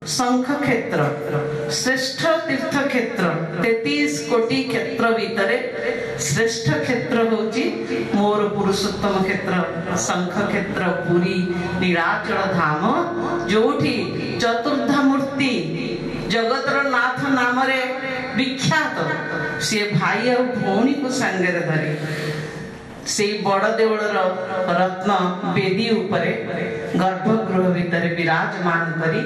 शंख क्षेत्र श्रेष्ठ तीर्थ क्षेत्र 33 कोटी क्षेत्र भितर श्रेष्ठ क्षेत्र होची मोर पुरुषोत्तम क्षेत्र शंख क्षेत्र पुरी नीलाचल धाम जोठी चतुर्धा मूर्ति जगतर नाथ नाम रे विख्यात से भाई और भौणी को संगे धरी से बड़ देवलर रत्न बेदी उपरे गर्भगृह भितर विराजमान करी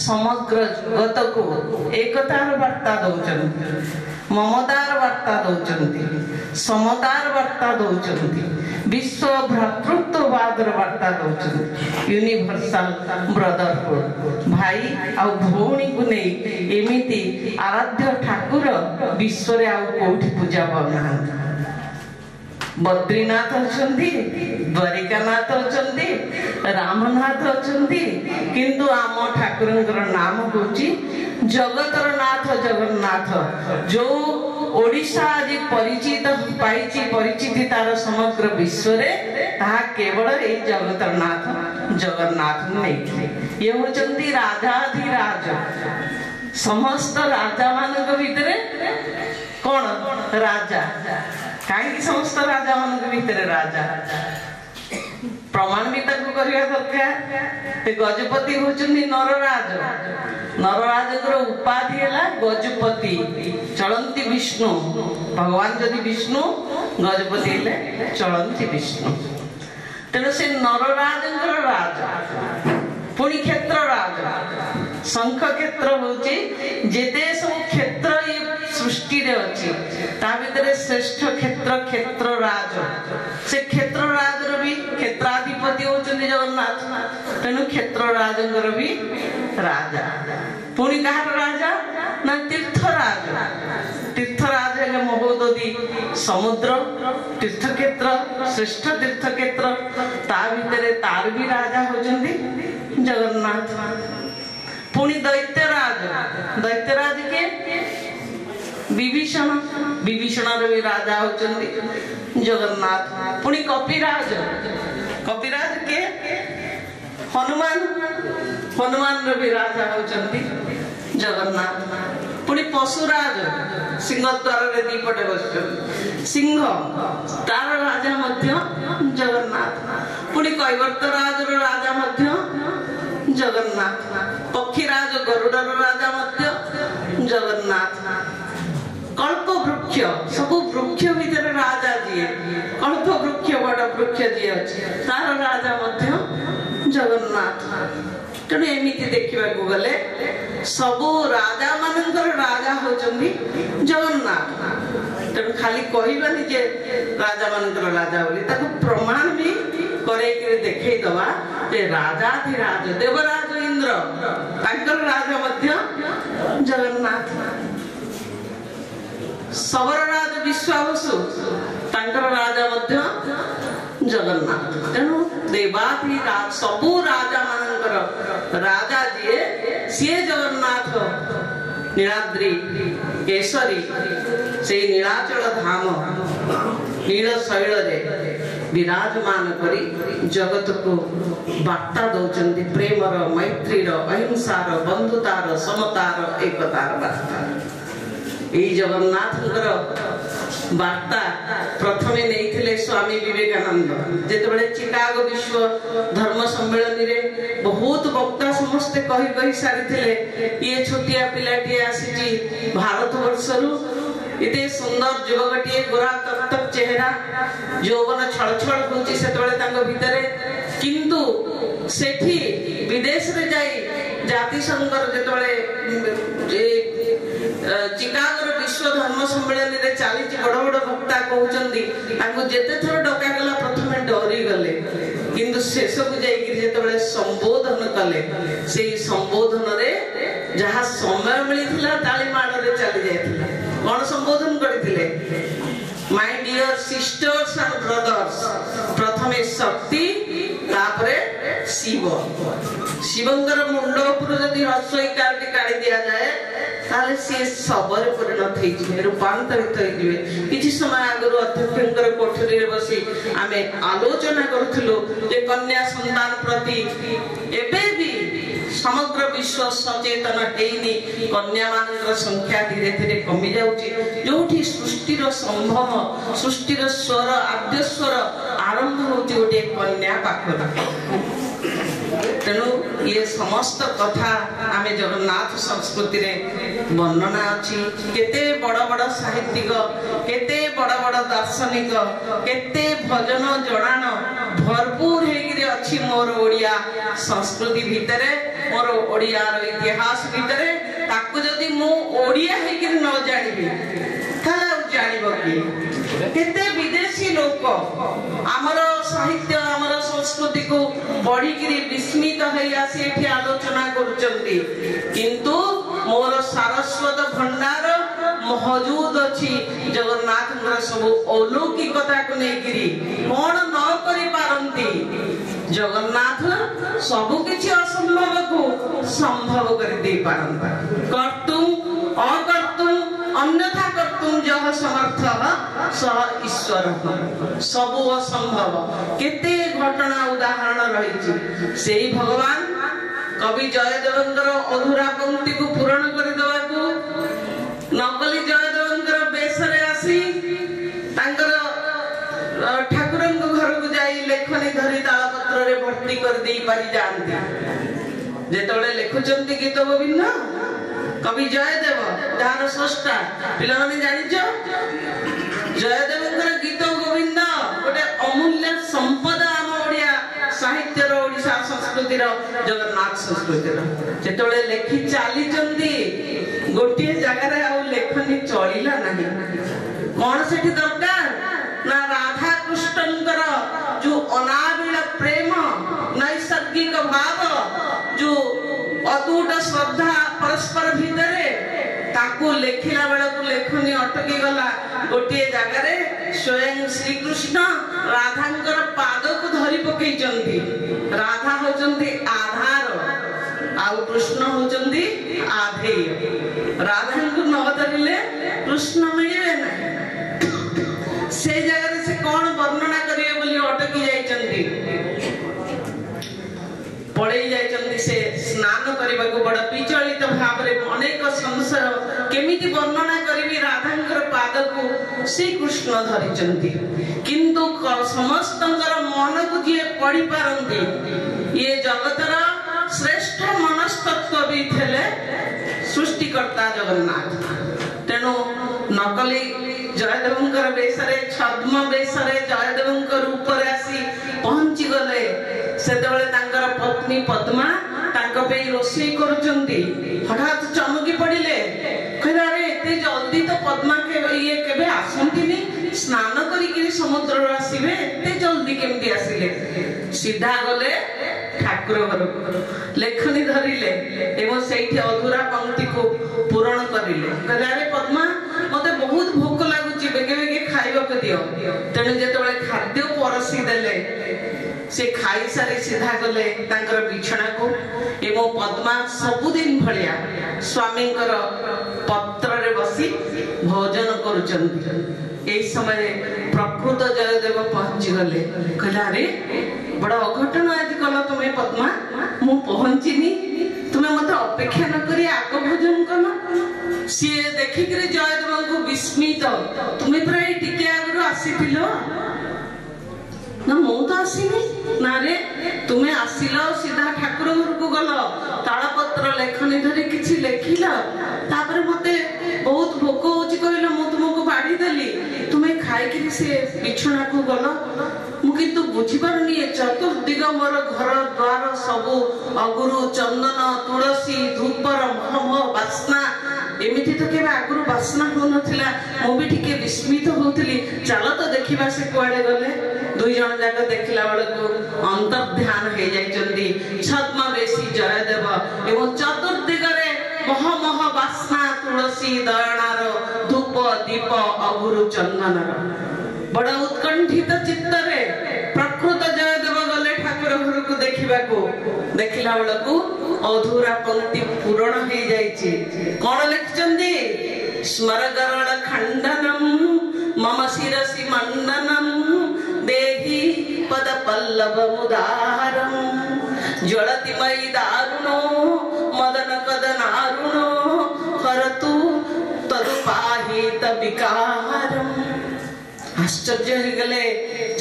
समग्र जगत को एकतार वार्ता दौचंती ममतार वार्ता दौचंती समतार वार्ता दौचंती विश्व भ्रातृत्ववादर वार्ता दौचंती यूनिवर्सल ब्रदरहुड भाई आउ भौणी को नहीं एमिति आराध्य ठाकुर विश्व रे आउ कोठी पूजा पाउनाहांती बद्रीनाथ अछंती द्वारिकानाथ अछंती रामनाथ अछंती किंतु आम ठाकुरंकर नाम होची जगतर नाथ जगन्नाथ जो ओडिशा आज परिचित पाइची परिचिति तार समग्र विश्व रे ताहा केवल ए जगतर नाथ जगन्नाथ नहीं ये होचंती राजाधिराज समस्त राजा मानक भितरे कौन राजा कहीं समस्त राजा मान भितर राजा प्रमाण भी तक करवा दरकार गजपति होचंदी नरराज नरराज उपाधि है गजपति चलंती विष्णु भगवान जदि विष्णु गजपति हेले चलंती विष्णु तेणु से नरराज राजा पुणी क्षेत्र राजा शंख क्षेत्र होची जेते सब क्षेत्र ये सृष्टि रे अछि ता भितरे श्रेष्ठ क्षेत्र क्षेत्र राज से क्षेत्र राज रो भी क्षेत्राधिपति होचंदी जगन्नाथ तेनु क्षेत्र राजंकर भी राजा पुणी कहार राजा ना तीर्थ राज है महोदधि समुद्र तीर्थ क्षेत्र श्रेष्ठ तीर्थ क्षेत्र ता भितरे तार भी राजा होचंदी जगन्नाथ पुणी दैत्यराज के विभीषण भी राजा होचंदी जगन्नाथ पुणी कपिराज के हनुमान भी राजा होचंदी जगन्नाथ पुणी पशुराज सिंहद्वार रे दीपटे बसचंदी सिंह तार राजा मध्य जगन्नाथ पुणी कैवर्तराज रो राजा मध्य जगन्नाथ पक्षीराज गरुडर राजा मध्य जगन्नाथ कल्प वृक्ष सब वृक्ष भितर राजा जी कल्प वृक्ष बड़ वृक्ष जी अच्छे तार राजा मध्य जगन्नाथ तेणु एमती देखा गले सबू राजा मानकर राजा होचंदी जगन्नाथ तेणु खाली कहबानी जे राजा मानकर राजा बोली ताको प्रमाण भी करे देखे दवा जे राजाधिराज देवराज इंद्र तांकर राजा मध्य जगन्नाथ सबरराज विश्वावसु तांकर राजा मध्य जगन्नाथ तेणु देवाधिराज सबू राजा मानकर राजा जी सी जगन्नाथ नीलाद्री केसरी से नीलाचल धाम नील शैल विराजमान करी जगत को वार्ता दौचंदी प्रेमर मैत्रीर अहिंसार बंधुतार समतार एकतार वार्ता यही जगन्नाथंकर वार्ता प्रथमे नहीं स्वामी विवेकानंद जेतबेले चिकागो विश्व धर्म सम्मेलन रे बहुत वक्ता समस्ते कही सारी ये छोटिया पिलाटी आसी भारत वर्षरु इते सुंदर युवकटिए गोरा तक चेहरा यौवन छल छल होची सेतबेले तांको भितरे किंतु सेठी विदेश रे जाई जाति संघर जेतबेले चिकागोर विश्व धर्म सम्मेलन रे चाली बड़ बड़ वक्ता कहउचंदी तांको जेते थर डका गला प्रथमे डरी गले किंतु शेष को जाई जेतबेले संबोधन कले सेही संबोधन रे जहा समय मिलिथिला ताली माड़ रे चली जायथिला कौन संबोधन करथिले my dear sisters and brothers प्रथमे शक्ति तापरे शिव शिवंकर मुंड ऊपर जदि रसोई कारटी काढी दिया जाए ताले से सबरे परिणत होई जिवे रूपांतरित होई जिवे किछि समय आगरु अध्यक्षकर कोठरी रे बसी आमे आलोचना करथुलो जे कन्या संतान प्रति एबे भी समग्र विश्व सचेतन हेनी कन्या मान संख्या धीरे धीरे कमी जाउची जोठी सृष्टिर संभव सृष्टिर स्वर आद्य स्वर आरंभ होती गोटे कन्या पाखर तेणु ये समस्त कथा आमे जगन्नाथ संस्कृति रे वर्णना अच्छी केते बड़ बड़ साहित्यिक केते बड़ बड़ दार्शनिक केते भजन जड़ान भरपूर हेगिरे अच्छी मोर ओडिया संस्कृति भितरे मोर ओडिया इतिहास भितरे ताकू जदि मु ओडिया हेगिरे न जानिबी ताले जानिबो कि केते विदेशी लोक आमर साहित्य आमर संस्कृति को बढ़ी किरी विस्मित है आसी एठी आलोचना करूचंती किंतु मोर सारस्वत भंडार मौजूद अछि जगन्नाथ सब अलौकिकता को लेकिरी कौन न करि पारंती जगन्नाथ सबु किछि असंभव को संभव कर दे पारंता कर्तुम अकर्तुम अन्यथा कर्तुम जह समर्थ सह ईश्वर सबु असंभव केते घटना उदाहरण रही सेही भगवान कवि जयदेवंकर अधूरा पंक्ति को पूर्ण कर देवा को नकली जयदेवंकर बेसरे आसी तांकर ठाकुरन को घर को जाई लेखनी धरी तालपत्र रे भर्ती कर देई पारि जानती जेतोले लेखुचंती गीत गोविंद कवि जयदेव जार स्रष्टा पिला माने जानिचो जयदेवंकर गीत गोविंद गोटे अमूल्य संपदा आम ओडिया साहित्यर ओडिशा संस्कृतिर जगन्नाथ संस्कृतिर जेतोले लेखि चाली चंदी गोटे जगह रे आ लेखनी चलिला नाही कोन सेठी दरकार ना राधा कृष्णंकर जो अनाबिल प्रेम नैसर्गिक भाव जो अतूट श्रद्धा परस्पर भितरे ताकू लेखिला बेला को लेखनी अटकी गला गोटे जगह रे स्वयं श्री कृष्ण राधांकर पाद को धरी पकई चंदी राधा होचंदी आधार आउ कृष्ण होचंदी आधेय राधा को न धरिले कृष्ण मिले ना से जगह रे से कौन वर्णना करिए बोली अटकी जाई चंदी पड़े जाइचंदी से स्नान करबा को बड़ विचलित भाव रे अनेक संशय केमिति वर्णना करबी राधांकर पाद को श्री कृष्ण धरिचंती किंतु समस्तंकर मन को जे पढ़ी पारंती ये जगतर श्रेष्ठ मनस्तत्व भी थेले सृष्टिकर्ता जगन्नाथ तेणु नकली जयदेवंकर बेसरे छद्म बेसरे जयदेवंकर ऊपर आसी पहुंची गले सेतेबेले तांकर पत्नी पद्मा तांको पे रोषेई करूचंती हठात चमकी पड़िले कहले अरे एते जल्दी तो पद्मा के ये केबे आसंतिनी स्नान करी कि समुद्र रो आसीबे एते जल्दी केमती आसीले सीधा गले ठाकुर घर लेखनी धरिले एवं सेठी अधूरा पंक्ति को पूर्ण करिले कहले अरे पद्मा मते बहुत भूख लागुची बेगे बेगे खाइबा को दियो तेनु जेतेबेले खाद्य परसी देले से खाई सारी सीधा गले तांकर बिछଣା को एवं पद्मा सबुदिन भलिया स्वामींकर पत्र रे बसी भोजन करूचंती एई समय प्रकृत जयदेव पहुंची गले कहला रे बड़ा अघटन आज कल तुम्हें पद्मा मु पहुंचीनी तुम्हें मत अपेक्षा न करी आग भोजन कल सी देखिक जयदेव को विस्मित तुम्हें प्राय टिके आगु आसीथिलो ना मु तो आसीनी ना रे तुम्हें आसिलो सीधा ठाकुर घर को गल तालपत्र लेखनी धरी किछि लेखिला तापर मते बहुत भोक होची कहलो मु तुमको बाड़ी देली तुम्हें खाई कि से बिछଣା को गल मु किंतु बुझी पारनी चतुर्दिग मोर घर द्वार सबु अगुरु चंदन तुलसी धूपर महम बास्ना एमिति तो केबे आगुरु बास्ना हो नथिला मु भी ठीक विस्मित होतली चलो तो देखिबा से कुआडे गले दुई जन जाक देखला बेला को अंतर ध्यान हे जाइचंदी छद्म बेसी जयदेव एवं चतुर्दिग रे मह मह बास्ना तुलसी दयनार धूप दीप अगुरु चंदनर बड़ा उत्कंठित चित्तरे प्रकृत जयदेव गले ठाकुर घर को देखिबा को देखिला बेला को अधूरा पंक्ति पूर्ण हे जाइछि कोन लिखचंदी स्मरगरण खंडनम मम शिरसि मंडनम देहि पद पल्लव मुदारम ज्वलतिमयी दारुणो मदन कदनारुणो हरतु तदुपाहित विकारम। आश्चर्य हो गले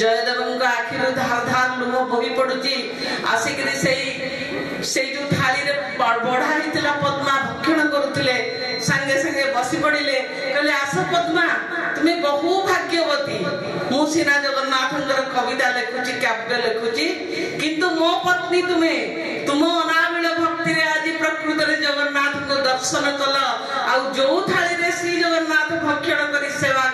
जयदेव आखिर धार धार लुह बोही पड़ुची आसिक से जो थाली रे बढ़ा हितला पद्मा भक्षण करुले संगे संगे बसी पड़िले कहले आस पद्मा तुम्हें बहु भाग्यवती मु सीना जगन्नाथंकर कविता लिखुची काव्य लिखुची किंतु मो पत्नी तुम्हें तुम अनाबिल भक्ति रे आज प्रकृत रे जगन्नाथ को दर्शन कल आ जो थाली रे श्री जगन्नाथ भक्षण करी सेवा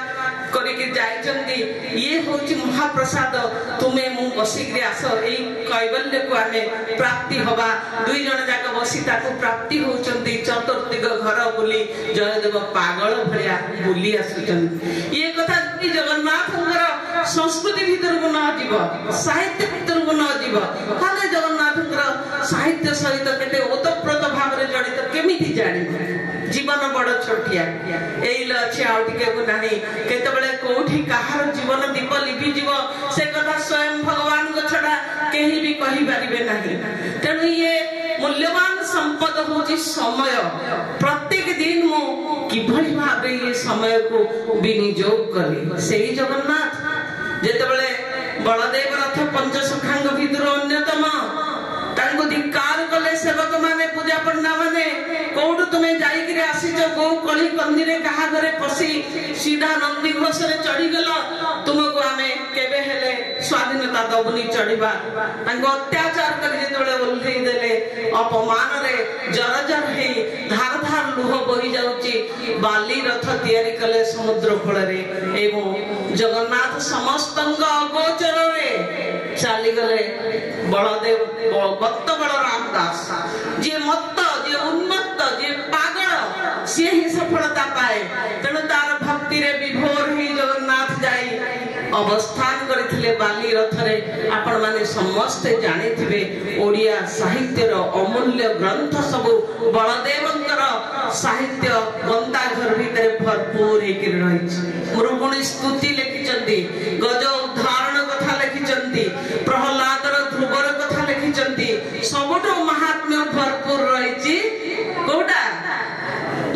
करिके जाइचंदी ये होची महाप्रसाद तुम्हें मु बसिकरी आस एई कैवल्य को आमे प्राप्ति हवा दुई जन जाक बसी ताको प्राप्ति होचंदी चतुर्दिग घर बुली जयदेव पागल भलिया बुली आसुचंदी ये कथा कि जगन्नाथंकर संस्कृति भीतर को न जीव साहित्य भीतर को न जीव खाली जगन्नाथंकर साहित्य सहित केते ओतप्रोत भाव रे जड़ित केमिति जानि जीवन बड़ छोटिया एइल अछि आउ टिके को नाही केतबेले कोठी काहार जीवन दीप लिपि जीव से कथा स्वयं भगवान को छडा केही भी कहि परिबे नाही तेनु ये मूल्यवान संपद होची समय प्रत्येक दिन मु किभली भाबे ये समय को विनियोग करी सेही जगन्नाथ जेतबेले बलदेव रथ पंचसखांग भीतर अन्यतम तांको धिक्कार कले सेवक माने पूजा पंडा माने कोउडु तुमे जाई कि आसीच गो कली कंदी रे कहा घरे पसी सीधा नंदी घोष रे चढ़ी गलो तुमको आमे केबे हेले स्वाधीनता दबनी चढ़ीबा तांको अत्याचार करी जेतबेले ओल्ही देले अपमान रे जरजर हे धार धार लुह बही जाउची बाली रथ तयारी कले समुद्र खोल रे एवं जगन्नाथ समस्तंग अगोचर रे चाली गले बलदेव भक्त बलराम दास जे मत्त जे उन्मत्त जे पागल से ही सफलता पाए तेणु तार भक्ति रे विभोर ही जगन्नाथ जाई अवस्थान करथिले बाली रथ रे आपण माने समस्त जानिथिबे ओडिया साहित्य रो अमूल्य ग्रंथ सब बलदेवंकर साहित्य गंता घर भीतर भरपूर हेकि रहिछि मुरुगुणी स्तुति लिखिचंती गज उदाहरण कथा लिखिचंती प्रहलादर ध्रुवर कथा लिखिचंती सबटो महात्म्य भरपूर रहिछि कोटा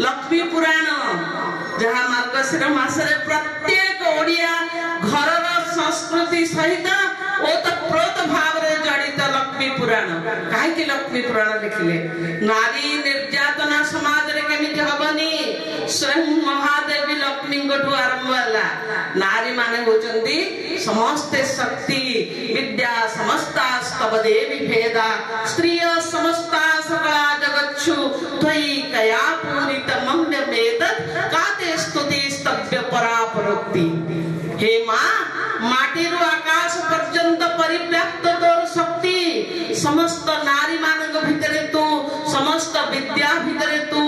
लक्ष्मी पुराण जहाँ मार्गशीर मासरे प्रत्येक ओडिया घरर संस्कृति सहित ओतप्रोत भाव रे जड़ित लक्ष्मी पुराण काहे लक्ष्मी पुराण लिखिले नारी निर्यातना समाज रे केमिति हबनी स्वयं महादेवी लक्ष्मी गोटू आरंभ होला नारी माने होचंदी समस्त शक्ति विद्या समस्ता स्तव देवी भेदा स्त्रिय समस्ता सकला जगच्छु त्वयि कया पूरित मम्य वेदत काते स्तुति स्तव्य परापरोक्ति हे मां माटीरु आकाश पर्यंत परिव्याप्त तोर शक्ति समस्त नारी मानक भितरे तू समस्त विद्या भितरे तू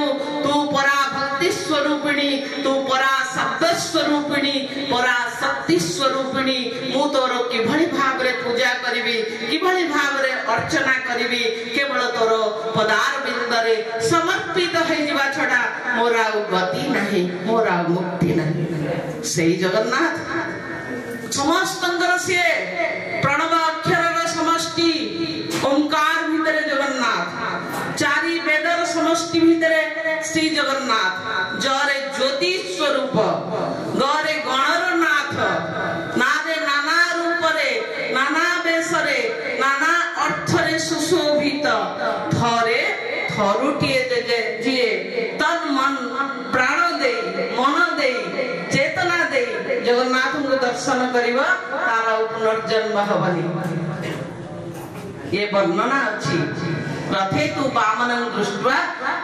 परा भक्ति स्वरूपिणी तू परा शब्द स्वरूपिणी परा शक्ति स्वरूपिणी मु तोर किभली भाव रे पूजा करिवि किभली भाव रे अर्चना करिवि केवल तोर पदार बिंद रे समर्पित हे जिवा छडा मोरा गति नाही मोरा मुक्ति नाही सेही जगन्नाथ समस्तंगर से प्रणव अक्षर समष्टि ओंकार भितरे जगन्नाथ चारि वेदर समष्टि भितरे श्री जगन्नाथ जरे ज्योति स्वरूप गरे गणर नाथ नारे नाना रूप रे नाना वेश रे नाना अर्थ रे सुशोभित थरे थरुटिए दे जिए तन मन प्राण दे मन दे चेतना दे जगन्नाथ को दर्शन करिवा तारा पुनर्जन्म हबनी ये वर्णना अछि रथे तु वामनं दृष्ट्वा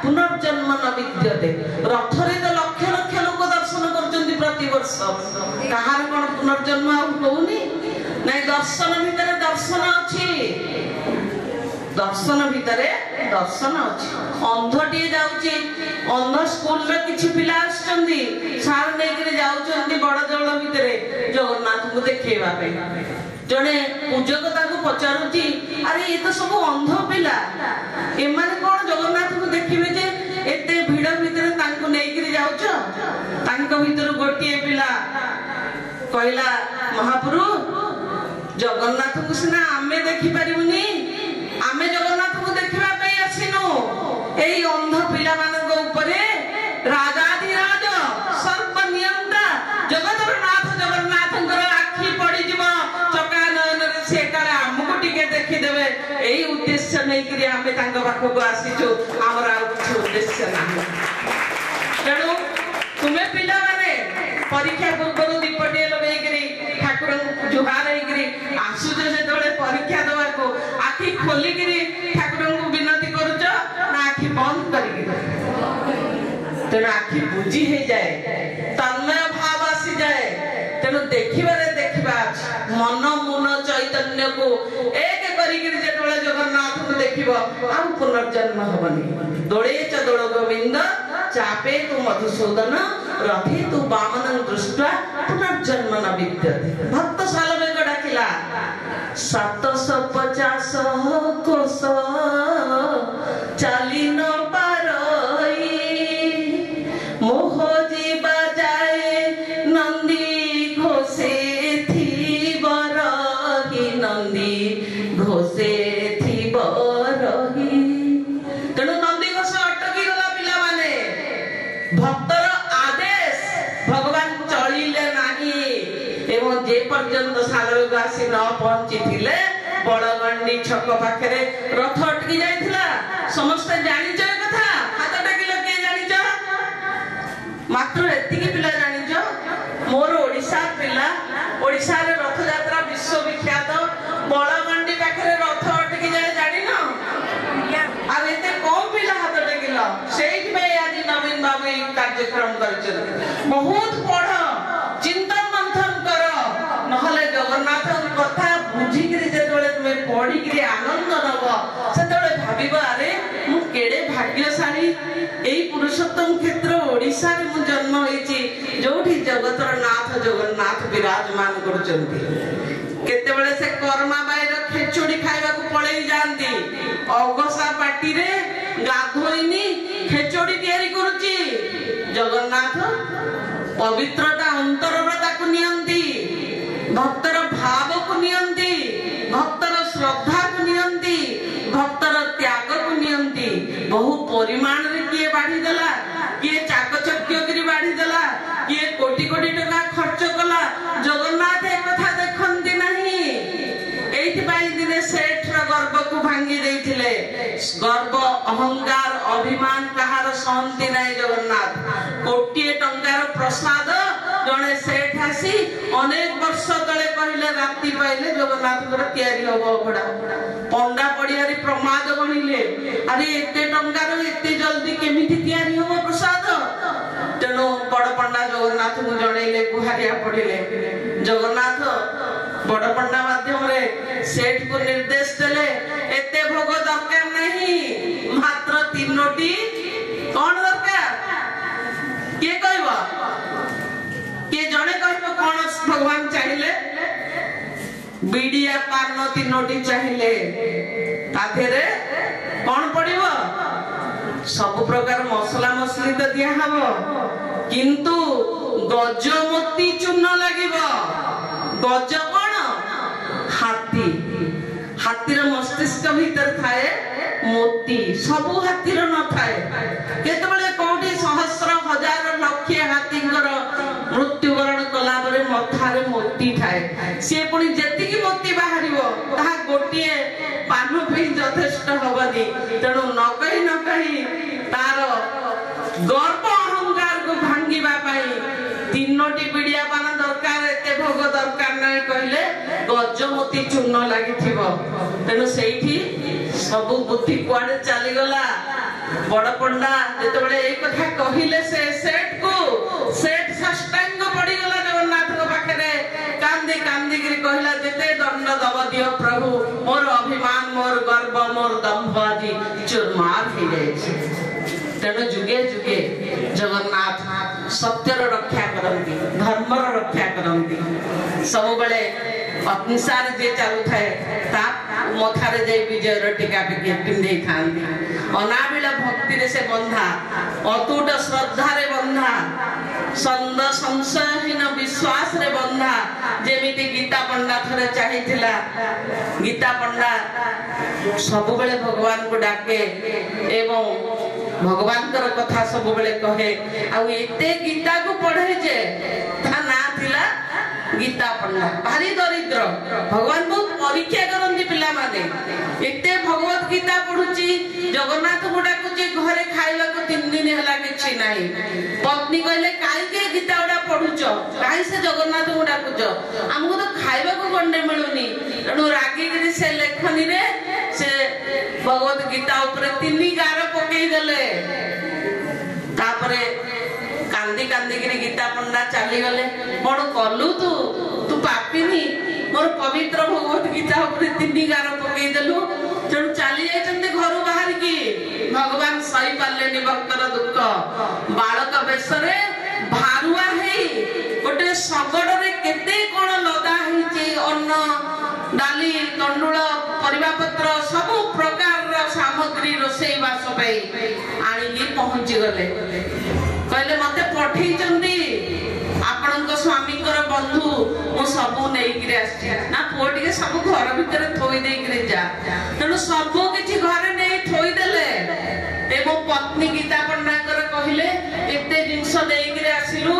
पुनर्जन्म न विद्यते रथ रे तो लक्ष लक्ष लोक दर्शन करचंती प्रति वर्ष कहार कोन पुनर्जन्म होउनी नै दर्शन भितरे दर्शन अछि दर्शन भितरे दर्शन अछि अंधटिए जाउची अंध स्कूल रे किछि पिला आछंती सार नै करे जाउचंती बड़ जळ भितरे जगन्नाथ को देखेबा पे जने पूजक ताको पचारुची अरे ये तो सब अंध पिला ए माने कोन जगन्नाथ को देखिबे जे एते भीड़ भितरे तांको नै करे जाउछ तांको भितर गोटिए पिला कहला महाप्रभु जगन्नाथ को सिना आमे देखि परिबुनी आमे जगन्नाथ ନେଇकरी आमे तांग पाखको आसीछु हमर आ किछु उद्देश्य नाही तेणु तुम्हें पिला माने परीक्षा पूर्व दीपटे लगेकरी ठाकुर जुहार होइकरी आसुछ जेतबेले परीक्षा दवा को आखि खोलिकरी ठाकुर को विनती करूछ ना आखि बंद करिकरी तेणु आखि बुझी हे जाए तन्मय भाव आसी जाए तेणु देखिबारे देखिबा मन मुन चैतन्य को एक करिकरी जेतबेले जगन्नाथ को देखिबो आ पुनर्जन्म हबनी दोळे च दोळ गोविंद चापे तु मधुसूदन रथे तु वामनं दृष्ट्वा पुनर्जन्म न विद्यते भक्त सालवेग डाकिला 750 कोश चाली न पारई मोह जीवा जाए नंदी घोषे थी बरही नंदी घोषे थी बरही तेणु नंदी घोष अटकी गला पिला माने भक्तर आदेश भगवान चलिले नाही एवं जे पर्यंत सालवेग आसी न पहुंची थिले बड़गंडी छक पाखरे रथ अटकी जाइथिला समस्त जानिच कथा हाथ डाकिलो के जानिच मात्र एतिकी पिला जानिच मोर ओडिसा पिला ओडिसा रे रथ यात्रा विश्व विख्यात बड़गंडी पाखरे रथ अटकी जाए जानि न आ एते कम पिला हाथ डाकिलो सेहि में आज नवीन बाबू कार्यक्रम करछन बहुत पढ़ चिंतन मंथन कर नहले जगन्नाथ कथा बुझिकरी जेतबेले तुमे पढ़िकरी आनंद नब सेतबेले भाबिबा अरे मु केडे भाग्यशाली एई पुरुषोत्तम क्षेत्र ओडिसा रे मु जन्म होईची जोठी जगतर नाथ जगन्नाथ विराजमान करचंती केतेबेले से कर्मा बाईर खेचोडी खाइबा को पळेई जानती अगसा पाटी रे गाधोइनी खेचोडी तयारी करूची जगन्नाथ पवित्रता अंतरता को नियंती भक्तर भाव को नियंती भक्तर श्रद्धा को नियंती भक्तर त्याग को नियंती बहु परिमाण रे किए बाढ़ी देला किए चाकचक्य करी बाढ़ी देला किए कोटी कोटी टका खर्च कला जगन्नाथ एक कथा देखंती नाही एथि बाई दिने सेठ र गर्व को भांगी देथिले गर्व अहंकार अभिमान कहार शांति नाही जगन्नाथ कोटी टंकार प्रसाद जने सेठ आसी अनेक वर्ष तले कहले राति पाइले जगन्नाथ को तयारी होबो घोड़ा पंडा पडियारी प्रमाद गणिले अरे एते टंकार एते जल्दी केमिति तयारी होबो प्रसाद तेनो बड़ पंडा जगन्नाथ को जणैले गुहारिया पडिले जगन्नाथ बड़ पंडा माध्यम रे सेठ को निर्देश देले एते भोग दरकार नहीं मात्र तीनोटी कोन दरकार के कहबो के जने कहबो कोन भगवान चाहिए बीड़िया पान तीनोटी चाहिए ताथेरे कोन पड़िबो सब प्रकार मसला मसली तो दिया हबो किंतु गजमोती चूर्ण लागिबो गज कोन हाथी हाथीर मस्तिष्क भीतर थाए मोती सबु हाथीर न थाए केतबेले कोठी सहस्र हजार लाख हाथींकर मृत्युवरण कला परे मथारे मोती थाए से पुनी जेतिकी मोती बाहरिबो ताहा गोटिए पानु पे यथेष्ट हबनी तेणु न कहि तार गर्व अहंकार को भांगीबा पाई तीनोटी पीड़िया पान दरकार एते भोग दरकार नहीं कहले गजमोती चूर्ण लागिथिबो तेणु सेठी सब बुद्धि कुआडे चली गला बड़ पंडा जेतेबेले ए कथा कहिले से सेठ साष्टांग पड़ी गला जगन्नाथ को पाखरे कांदी कांदी गिरी कहला जेते दंड दब दियो प्रभु मोर अभिमान मोर गर्व मोर दंभ आदि चुरमार हो जाए तेणु जुगे जुगे जगन्नाथ सत्यर रक्षा करती धर्मर रक्षा करती सब बेले अहिंसार जे चालू थाए ता मथारे जे विजय टीका पिंधे था अनाबिल भक्ति रे से बंधा अतुट श्रद्धा रे बंधा संद संशयहीन विश्वास रे बंधा जेमिति गीता पंडा थरे चाहिथिला गीता पंडा सब बेले भगवान को डाके एवं भगवान कर कथा सब बेले कहे आ एते गीता को पढ़े जे ता ना थिला गीता पढ़ना भारी दरिद्र भगवान बहुत परीक्षा करती पिला माने एते भगवत गीता पढ़ुची जगन्नाथ को डाकुची घरे खाइबा को 3 दिन हला किछि नाही पत्नी कहले काई के गीता उडा पढ़ुच काई से जगन्नाथ को डाकुच हमको तो खाइबा को गंडे मिलुनी तणु रागी गिरी से लेखनी रे से भगवत गीता ऊपर 3 गार पकई देले तापरे कांदी कांदी गिरी गीता पढ़ना चली गले बड़ कलु तू तू पापिनी मोर पवित्र भगवत गीता ऊपर 3 गार पकई देलु तेणु चली जाइछन्ते घर बाहर की भगवान सही पालेनी भक्तर दुख बालक बेसरे भारुआ हेई गोटे शगड़ रे केते कोन लदा हेची अन्न डाली तंडुल परिबा पत्र सब प्रकार सामग्री रोसई बास पे आनी पहुंची गले कहले मते पठेई चंदी आपनक स्वामी कर बंधु मो सब नेई गिरे आछि ना पोटिके सब घर भीतर थोई देई गिरे जा तनु सब किछि घर नेई थोई देले ए मो पत्नी गीता पंडाकर कहिले एते जिंस देई गिरे आसिलु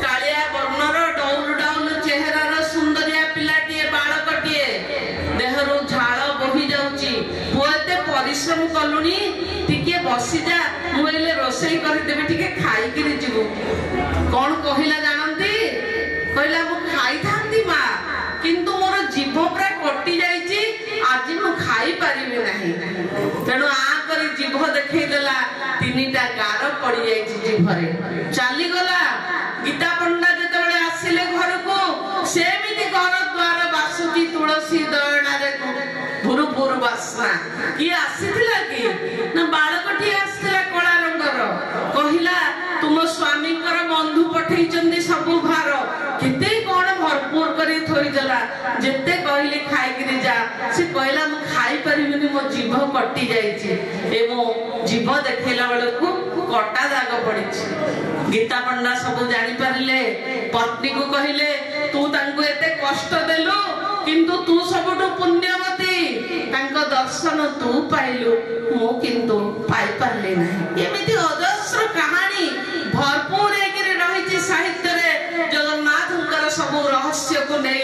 कालिया वर्णर डौल डौल चेहरार सुंदरिया पिलाटिए बाळकटिए देहरु झाळ बही जाउची पुएते परिश्रम कलुनी टिके बसी जा मुइले रोसई करि देबे टिके खाई गिरि जिवु कोन कहिला जानंती कहला मु खाई थांती मा किंतु मोर जीभ पूरा कटि जाईची आज मु खाई पारिबे नाही तेनु आ करी जीभ देखै देला 3टा गार पड़ी जाईची जीभरे चली गला गीता पंडा जेतेबेले आसिले घर को सेमिति घर द्वार बासुची तुलसी दयना रे भुरु भुरु बासना की आसीथिला की ना बाळकटी आसीथिला कळा रंगर कहिला तुम स्वामी कर बंधु पठेई चंदी सब भार केते कोन भरपूर करी थोई देला जेते कहली खाई गिरी जा से कहला म खाई परिबिनी मो जीभ कटि जाईची ए मो जीभ देखैला बेलकु कटा दाग पड़िछि गीता पंडा सब जानि पारिले पत्नी को कहिले तू तांको एते कष्ट देलु किंतु तू सबटु पुण्यवती तांको दर्शन तू पाइलु मो किंतु पाई पारले नाही एमिति अजस्र कहानी भरपूर एकिरे रहिछि साहित्य रे जगन्नाथंकर सब रहस्य को नै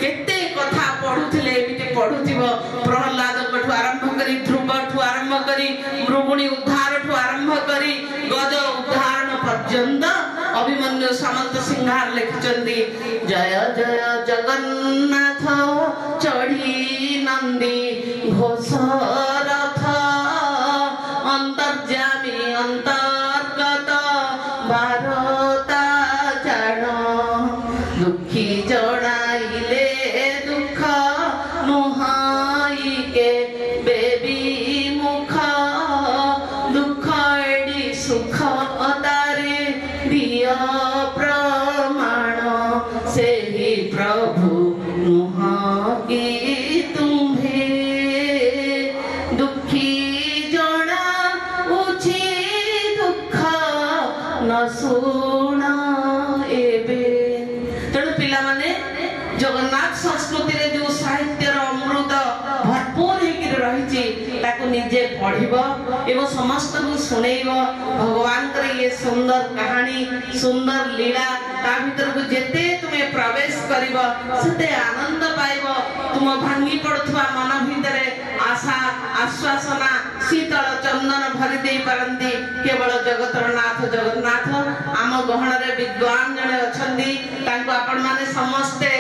केते कथा पढुथिले एमिति पढुथिबो प्रहलाद कठु आरंभ करी ध्रुव ठु आरंभ करी मृगुणी उद्धार ठु आरंभ करी गज उद्धारण पर्यंत अभिमन्यु सामंत सिंहार लिखिचंदी जय जय जगन्नाथ चढ़ी नंदी घोष रथ अंतर्जामी अंतर्गत भारता जान दुखी जड़ाइले दुख नुहाई के बेबी मुख दुख एडी सुख अदारे दिया प्रमाण से ही प्रभु नुहा की तुम्हें दुखी जड़ा उछि दुख न सुना एबे तेणु पिला माने जगन्नाथ संस्कृति रे जो साहित्य अमृत भरपूर होकर रही ताकू निजे पढ़िबो एवं समस्त को सुनेइबो भगवान कर ये सुंदर कहानी सुंदर लीला ता भीतर को जेते तुमे प्रवेश करिबो सेते आनंद पाइबो तुम भांगी पड़थुवा मन भीतर आशा आश्वासना शीतल चंदन भरी दे परंती केवल जगतर नाथ जगन्नाथ आम गहन रे विद्वान जने अछंदी तांको आपण माने समस्ते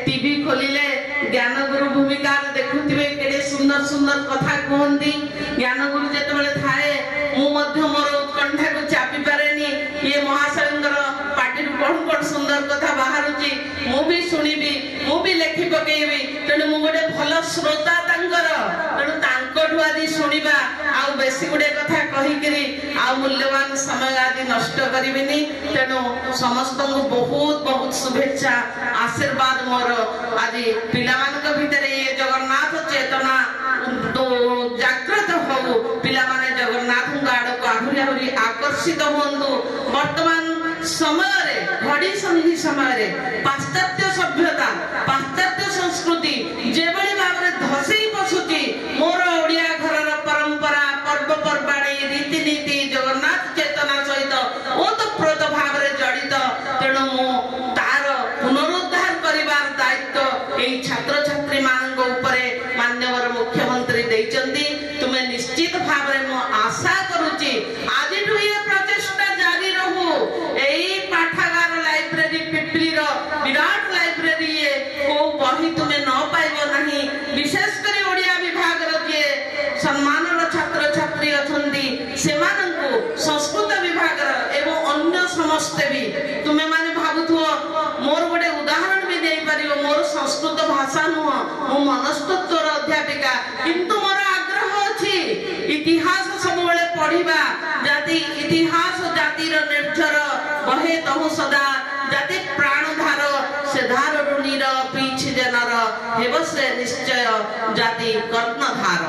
टीवी खोलिले ज्ञान गुरु भूमिका देखुथिबे केडे सुंदर सुंदर कथा कहंती ज्ञान गुरु जेतेबेले थाए मु मध्य मोर उत्कंठा को चापी पारेनी ये महाशयंकर पार्टी कोन कोन सुंदर कथा बाहरुची मु भी सुनिबी मु भी लेखि पकेइबी तेनु मु गोटे भलो श्रोता तांकर तेनु तांकोठु आदि सुनिबा आ बेसी गुडे कथा कहिकरी आ मूल्यवान समय आदि नष्ट करिबिनी तेनु समस्त को बहुत बहुत शुभेच्छा आशीर्वाद मोर आदि पिलामान के भीतर ये जगन्नाथ चेतना तो जागृत हो पिला माने जगन्नाथ गाड़ को आहुरी आहुरी आकर्षित होंदु वर्तमान समय रे घड़ी संधि समय रे पाश्चात्य सभ्यता पाश्चात्य संस्कृति जेबळी भाबरे धसई पसुची मोर ओडिया घरर परंपरा पर्व पर्वाणी रीति नीति जगन्नाथ चेतना सहित ओतप्रोत भाबरे जड़ित तेणु मु तार पुनरुद्धार करिबा संस्कृत भाषा नुह मु मनस्तत्वर अध्यापिका किंतु मोर आग्रह अछि इतिहास सब बेले पढ़िबा जाति इतिहास जातिर निर्झर बहे तहु सदा जाति प्राणधार से धार ऋणीर पीछ जनर हेबसे निश्चय जाति कर्णधार।